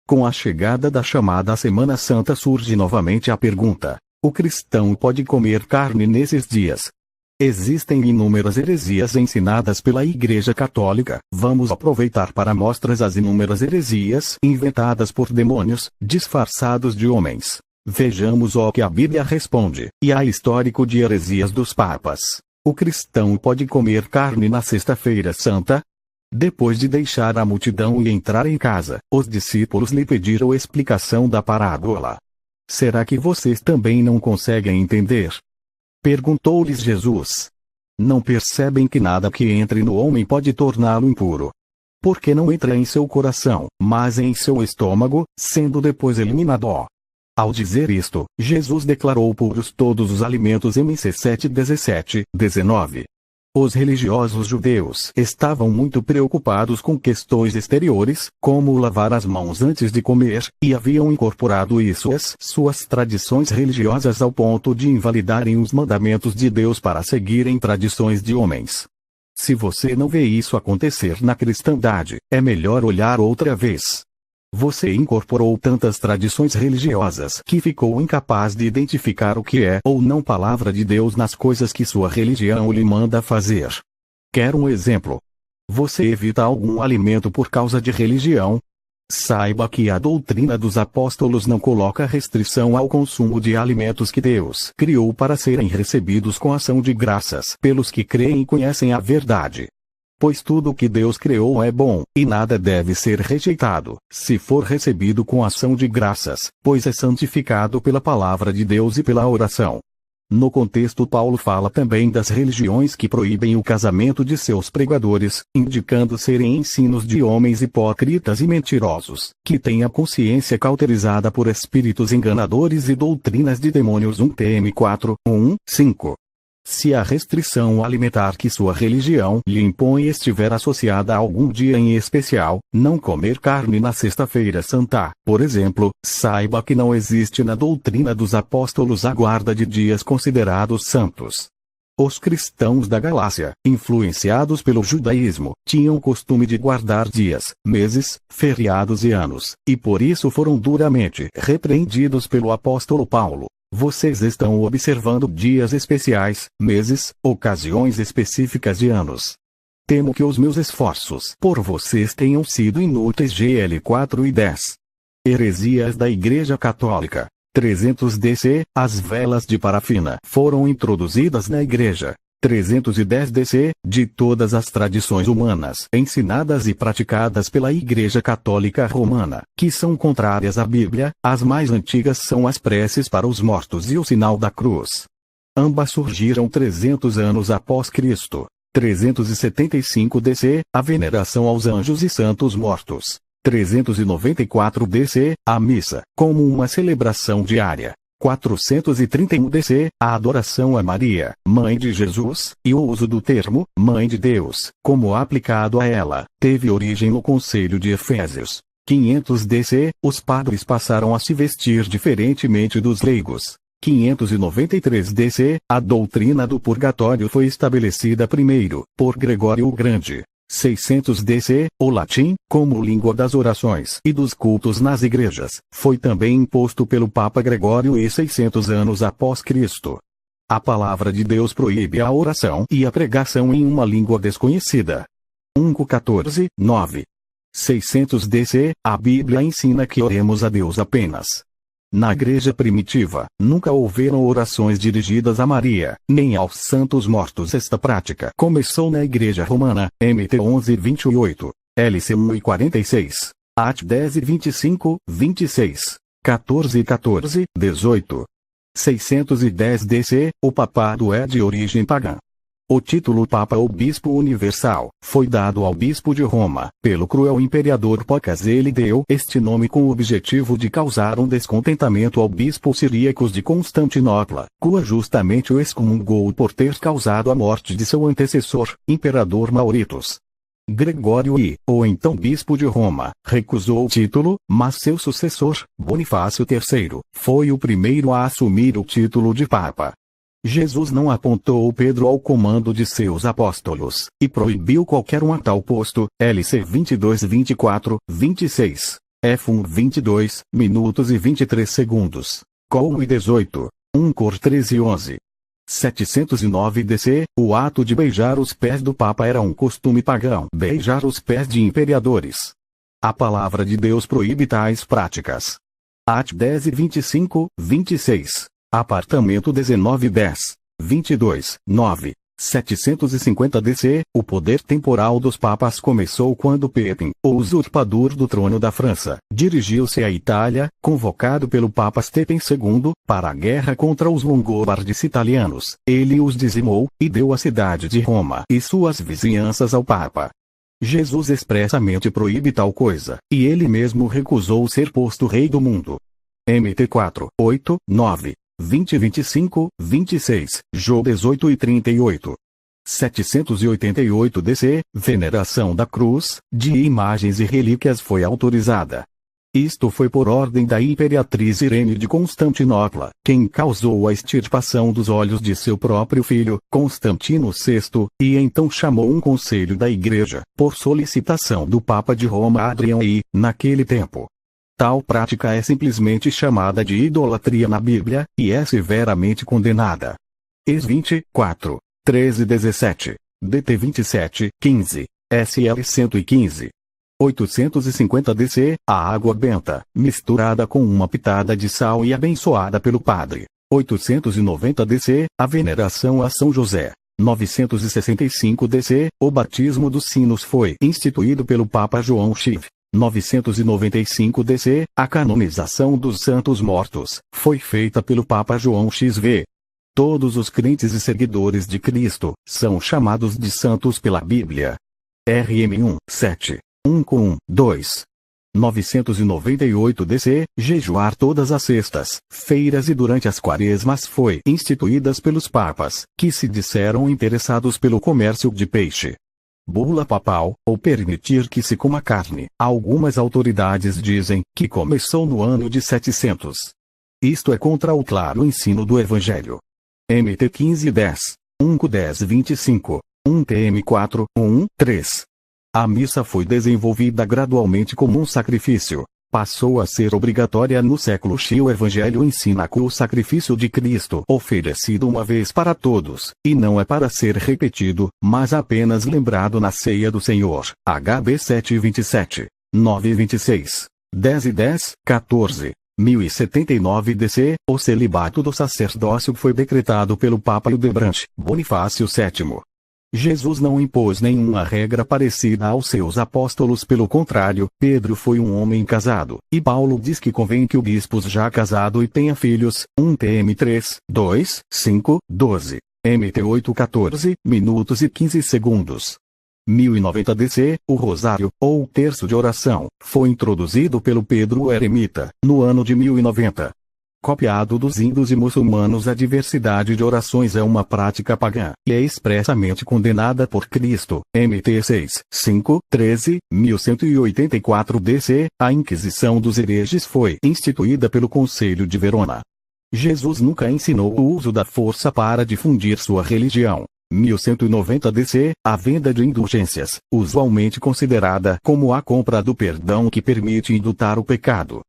Com a chegada da chamada Semana Santa surge novamente a pergunta: o cristão pode comer carne nesses dias? Existem inúmeras heresias ensinadas pela Igreja Católica. Vamos aproveitar para mostrar as inúmeras heresias inventadas por demônios, disfarçados de homens. Vejamos o que a Bíblia responde, e há histórico de heresias dos papas. O cristão pode comer carne na Sexta-feira Santa? Depois de deixar a multidão e entrar em casa, os discípulos lhe pediram explicação da parábola. Será que vocês também não conseguem entender? Perguntou-lhes Jesus. Não percebem que nada que entre no homem pode torná-lo impuro? Porque não entra em seu coração, mas em seu estômago, sendo depois eliminado. Ao dizer isto, Jesus declarou puros todos os alimentos. MC 7:17, 19. Os religiosos judeus estavam muito preocupados com questões exteriores, como lavar as mãos antes de comer, e haviam incorporado isso às suas tradições religiosas ao ponto de invalidarem os mandamentos de Deus para seguirem tradições de homens. Se você não vê isso acontecer na cristandade, é melhor olhar outra vez. Você incorporou tantas tradições religiosas que ficou incapaz de identificar o que é ou não palavra de Deus nas coisas que sua religião lhe manda fazer. Quer um exemplo? Você evita algum alimento por causa de religião? Saiba que a doutrina dos apóstolos não coloca restrição ao consumo de alimentos que Deus criou para serem recebidos com ação de graças pelos que creem e conhecem a verdade. Pois tudo o que Deus criou é bom, e nada deve ser rejeitado, se for recebido com ação de graças, pois é santificado pela palavra de Deus e pela oração. No contexto, Paulo fala também das religiões que proíbem o casamento de seus pregadores, indicando serem ensinos de homens hipócritas e mentirosos, que têm a consciência cauterizada por espíritos enganadores e doutrinas de demônios. 1 Tim 4, 1, 5. Se a restrição alimentar que sua religião lhe impõe estiver associada a algum dia em especial, não comer carne na Sexta-feira Santa, por exemplo, saiba que não existe na doutrina dos apóstolos a guarda de dias considerados santos. Os cristãos da Galácia, influenciados pelo judaísmo, tinham o costume de guardar dias, meses, feriados e anos, e por isso foram duramente repreendidos pelo apóstolo Paulo. Vocês estão observando dias especiais, meses, ocasiões específicas de anos. Temo que os meus esforços por vocês tenham sido inúteis. GL 4 e 10. Heresias da Igreja Católica. 300 DC. As velas de parafina foram introduzidas na Igreja. 310 DC. De todas as tradições humanas ensinadas e praticadas pela Igreja Católica Romana, que são contrárias à Bíblia, as mais antigas são as preces para os mortos e o sinal da cruz. Ambas surgiram 300 anos após Cristo. 375 DC. A veneração aos anjos e santos mortos. 394 DC. A missa, como uma celebração diária. 431 DC, a adoração a Maria, Mãe de Jesus, e o uso do termo, Mãe de Deus, como aplicado a ela, teve origem no Concílio de Efésios. 500 DC, os padres passaram a se vestir diferentemente dos leigos. 593 DC, a doutrina do purgatório foi estabelecida primeiro, por Gregório o Grande. 600 DC, o latim, como língua das orações e dos cultos nas igrejas, foi também imposto pelo Papa Gregório e 600 anos após Cristo. A palavra de Deus proíbe a oração e a pregação em uma língua desconhecida. 1 14, 9. 600 DC, a Bíblia ensina que oremos a Deus apenas. Na igreja primitiva, nunca houveram orações dirigidas a Maria, nem aos santos mortos. Esta prática começou na igreja romana, MT 11:28, LC 1:46, AT 10:25, 26, 14:14, 18. 610 DC, o papado é de origem pagã. O título Papa ou Bispo Universal foi dado ao Bispo de Roma, pelo cruel imperador Pocas. Ele deu este nome com o objetivo de causar um descontentamento ao bispo Ciríacos de Constantinopla, cuja justamente o excomungou por ter causado a morte de seu antecessor, Imperador Mauritius. Gregório I, ou então Bispo de Roma, recusou o título, mas seu sucessor, Bonifácio III, foi o primeiro a assumir o título de Papa. Jesus não apontou Pedro ao comando de seus apóstolos, e proibiu qualquer um a tal posto, LC 22:24, 26. F1 22 minutos e 23 segundos. Col 18. 1 Cor 13 e 11. 709 DC, o ato de beijar os pés do Papa era um costume pagão. Beijar os pés de imperadores. A palavra de Deus proíbe tais práticas. At 10 e 25, 26. Apartamento 19 10. 22, 9. 750 DC, o poder temporal dos papas começou quando Pepin, o usurpador do trono da França, dirigiu-se à Itália, convocado pelo Papa Stephen II, para a guerra contra os longobardes italianos. Ele os dizimou, e deu a cidade de Roma e suas vizinhanças ao Papa. Jesus expressamente proíbe tal coisa, e ele mesmo recusou ser posto rei do mundo. MT 4, 8, 9. 20, 25, 26, Jó 18 e 38. 788 DC, veneração da cruz, de imagens e relíquias foi autorizada. Isto foi por ordem da imperatriz Irene de Constantinopla, quem causou a extirpação dos olhos de seu próprio filho, Constantino VI, e então chamou um conselho da Igreja, por solicitação do Papa de Roma Adrião I, naquele tempo. Tal prática é simplesmente chamada de idolatria na Bíblia, e é severamente condenada. Ex 24, 13 17, DT 27, 15, SL 115. 850 DC, a água benta, misturada com uma pitada de sal e abençoada pelo padre. 890 DC, a veneração a São José. 965 DC, o batismo dos sinos foi instituído pelo Papa João X. 995 DC, a canonização dos santos mortos, foi feita pelo Papa João XV. Todos os crentes e seguidores de Cristo, são chamados de santos pela Bíblia. RM 1, 7, 1 com 1, 2. 998 DC, jejuar todas as sextas, feiras e durante as quaresmas foi instituídas pelos papas, que se disseram interessados pelo comércio de peixe. Bula papal, ou permitir que se coma carne. Algumas autoridades dizem que começou no ano de 700. Isto é contra o claro ensino do Evangelho. MT 1510, 1 10 25, 1 TM 4, 1, 3. A missa foi desenvolvida gradualmente como um sacrifício. Passou a ser obrigatória no século X. O Evangelho ensina que o sacrifício de Cristo oferecido uma vez para todos, e não é para ser repetido, mas apenas lembrado na ceia do Senhor. HB 7:27, 9:26, 10:10, 14. 1079 DC, o celibato do sacerdócio foi decretado pelo Papa Hildebrand Bonifácio VII. Jesus não impôs nenhuma regra parecida aos seus apóstolos, pelo contrário, Pedro foi um homem casado, e Paulo diz que convém que o bispo já casado e tenha filhos. 1 TM 3, 2, 5, 12, MT 8 14 minutos e 15 segundos. 1090 DC, o rosário, ou terço de oração, foi introduzido pelo Pedro o Eremita, no ano de 1090. Copiado dos índios e muçulmanos, a diversidade de orações é uma prática pagã, e é expressamente condenada por Cristo. MT 6, 5, 13, 1184 DC, a Inquisição dos hereges foi instituída pelo Conselho de Verona. Jesus nunca ensinou o uso da força para difundir sua religião. 1190 DC, a venda de indulgências, usualmente considerada como a compra do perdão que permite indutar o pecado.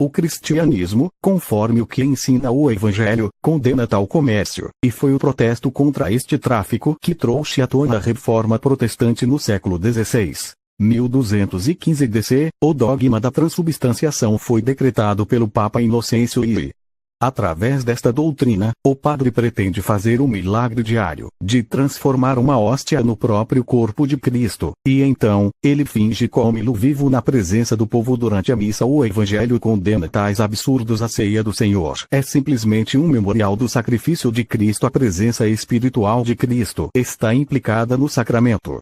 O cristianismo, conforme o que ensina o Evangelho, condena tal comércio, e foi o protesto contra este tráfico que trouxe à tona a reforma protestante no século XVI. 1215 DC, o dogma da transubstanciação foi decretado pelo Papa Inocêncio I. Através desta doutrina, o padre pretende fazer um milagre diário, de transformar uma hóstia no próprio corpo de Cristo, e então, ele finge comê-lo vivo na presença do povo durante a missa. O Evangelho condena tais absurdos. A ceia do Senhor é simplesmente um memorial do sacrifício de Cristo. A presença espiritual de Cristo está implicada no sacramento.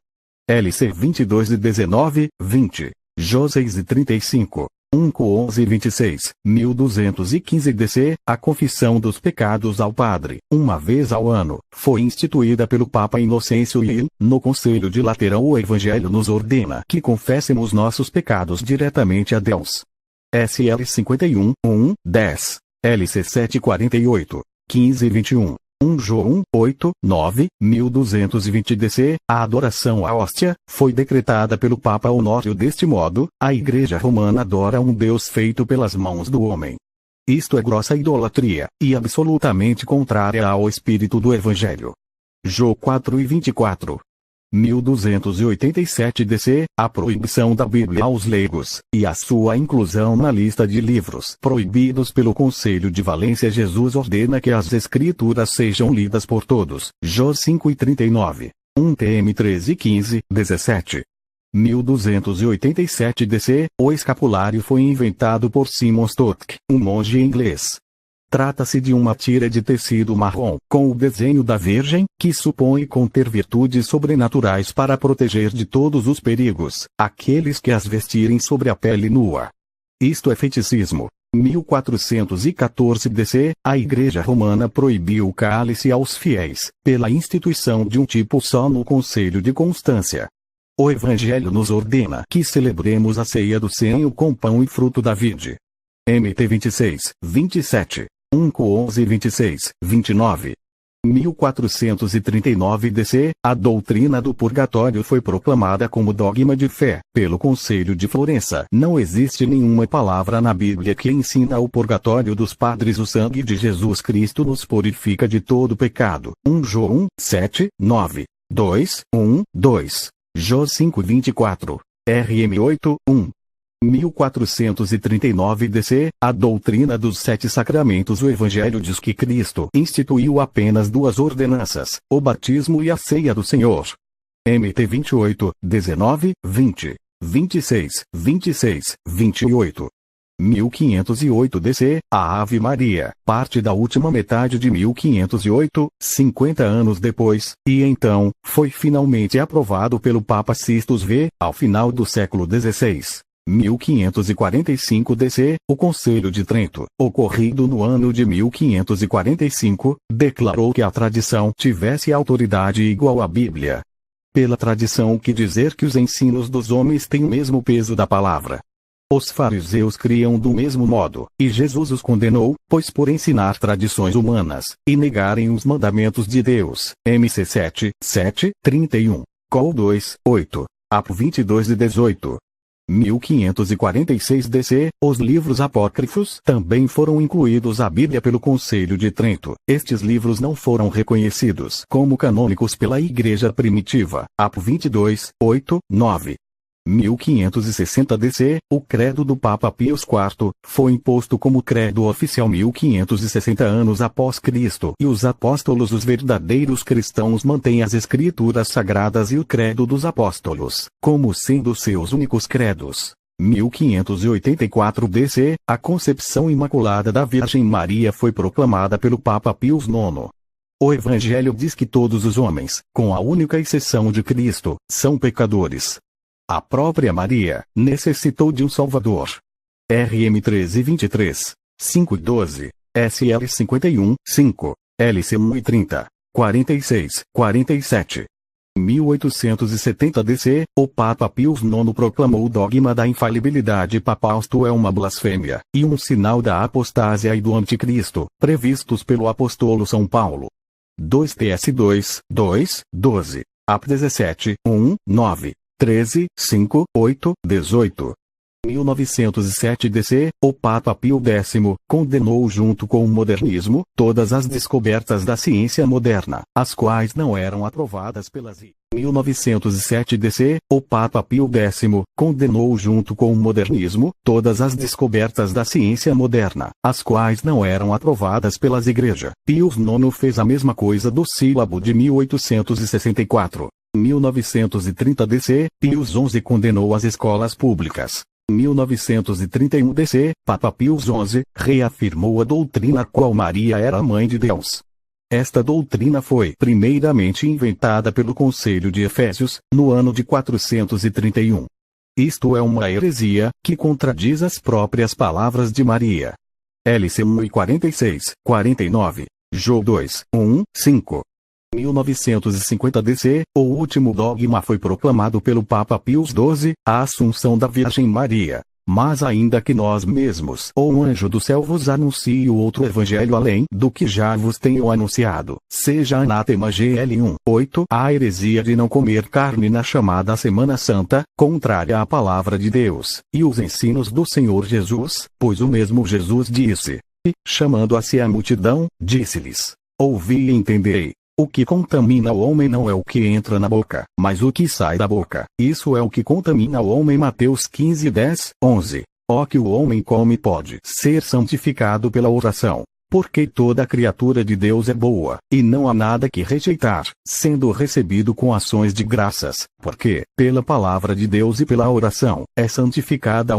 LC 22 e 19, 20, Jó 6 e 35. 1 com 11 e 26, 1215 DC, a confissão dos pecados ao padre, uma vez ao ano, foi instituída pelo Papa Inocêncio I. No Conselho de Laterão, o Evangelho nos ordena que confessemos nossos pecados diretamente a Deus. SL 51, 1, 10, LC 748, 15 e 21. João 8, 9, 1220 DC, a adoração à hóstia, foi decretada pelo Papa Honório deste modo: a Igreja Romana adora um Deus feito pelas mãos do homem. Isto é grossa idolatria, e absolutamente contrária ao espírito do Evangelho. João 4 e 24. 1287 DC, a proibição da Bíblia aos leigos, e a sua inclusão na lista de livros proibidos pelo Concílio de Valência. Jesus ordena que as Escrituras sejam lidas por todos. Jó 5 e 39. 1 TM 13 e 15, 17. 1287 DC, o escapulário foi inventado por Simon Stock, um monge inglês. Trata-se de uma tira de tecido marrom, com o desenho da Virgem, que supõe conter virtudes sobrenaturais para proteger de todos os perigos aqueles que as vestirem sobre a pele nua. Isto é feiticismo. 1414 DC, a Igreja Romana proibiu o cálice aos fiéis, pela instituição de um tipo só no Conselho de Constância. O Evangelho nos ordena que celebremos a ceia do Senhor com pão e fruto da vide. MT 26, 27. 1 Com 11 e 26, 29. 1439 DC, a doutrina do purgatório foi proclamada como dogma de fé, pelo Concílio de Florença. Não existe nenhuma palavra na Bíblia que ensina o purgatório dos padres. O sangue de Jesus Cristo nos purifica de todo pecado. 1 João 7, 9. 2, 1, 2. Jó 5, 24. RM 8, 1. 1439 DC, a doutrina dos 7 sacramentos. O Evangelho diz que Cristo instituiu apenas 2 ordenanças, o batismo e a ceia do Senhor. MT 28, 19, 20, 26, 26, 28. 1508 DC, a Ave Maria, parte da última metade de 1508, 50 anos depois, e então, foi finalmente aprovado pelo Papa Sixtus V, ao final do século XVI. 1545 DC, o Concílio de Trento, ocorrido no ano de 1545, declarou que a tradição tivesse autoridade igual à Bíblia. Pela tradição quer dizer que os ensinos dos homens têm o mesmo peso da palavra. Os fariseus criam do mesmo modo, e Jesus os condenou, pois por ensinar tradições humanas, e negarem os mandamentos de Deus. MC 7, 7, 31. Col 2, 8. Ap 22 e 18. 1546 DC, os livros apócrifos também foram incluídos à Bíblia pelo Concílio de Trento. Estes livros não foram reconhecidos como canônicos pela Igreja primitiva. Ap 22, 8, 9. 1560 DC, o credo do Papa Pius IV, foi imposto como credo oficial 1560 anos após Cristo, e os apóstolos, os verdadeiros cristãos, mantêm as Escrituras Sagradas e o credo dos apóstolos, como sendo seus únicos credos. 1584 DC, a concepção imaculada da Virgem Maria foi proclamada pelo Papa Pius IX. O Evangelho diz que todos os homens, com a única exceção de Cristo, são pecadores. A própria Maria necessitou de um Salvador. RM 13 e 23, 5 e 12, SL 51, 5, LC 1 e 30, 46, 47. 1870 DC, o Papa Pius IX proclamou o dogma da infalibilidade papal. Isto é uma blasfêmia, e um sinal da apostásia e do anticristo, previstos pelo apóstolo São Paulo. 2 TS 2, 2, 12, AP 17, 1, 9. 13, 5, 8, 18. 1907 DC, o Papa Pio X condenou junto com o modernismo todas as descobertas da ciência moderna, as quais não eram aprovadas pelas 1907 DC, o Papa Pio X condenou junto com o modernismo todas as descobertas da ciência moderna, as quais não eram aprovadas pelas igrejas. Pius IX fez a mesma coisa do sílabo de 1864. 1930 DC, Pius XI condenou as escolas públicas. 1931 DC, Papa Pius XI reafirmou a doutrina qual Maria era a mãe de Deus. Esta doutrina foi primeiramente inventada pelo Concílio de Efésios, no ano de 431. Isto é uma heresia, que contradiz as próprias palavras de Maria. LC 1 e 46, 49, Jó 2, 1, 5. 1950 DC, o último dogma foi proclamado pelo Papa Pius XII, a Assunção da Virgem Maria. Mas ainda que nós mesmos ou um anjo do céu vos anuncie outro evangelho além do que já vos tenho anunciado, seja anátema GL 1:8, a heresia de não comer carne na chamada Semana Santa, contrária à palavra de Deus, e os ensinos do Senhor Jesus, pois o mesmo Jesus disse, e, chamando a si a multidão, disse-lhes: ouvi e entendei. O que contamina o homem não é o que entra na boca, mas o que sai da boca. Isso é o que contamina o homem. Mateus 15:10, 11. O que o homem come pode ser santificado pela oração. Porque toda criatura de Deus é boa, e não há nada que rejeitar, sendo recebido com ações de graças, porque, pela palavra de Deus e pela oração, é santificada.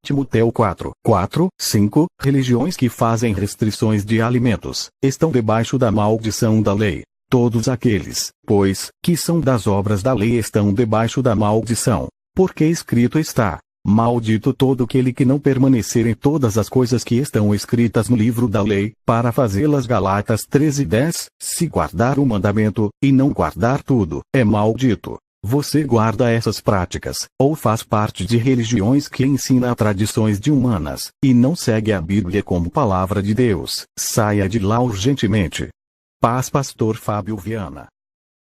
Timoteu 4:5, religiões que fazem restrições de alimentos, estão debaixo da maldição da lei. Todos aqueles, pois, que são das obras da lei estão debaixo da maldição. Porque escrito está: maldito todo aquele que não permanecer em todas as coisas que estão escritas no livro da lei, para fazê-las. Gálatas 13:10, se guardar o mandamento, e não guardar tudo, é maldito. Você guarda essas práticas, ou faz parte de religiões que ensinam tradições de humanas, e não segue a Bíblia como palavra de Deus, saia de lá urgentemente. Paz. Pastor Fábio Viana.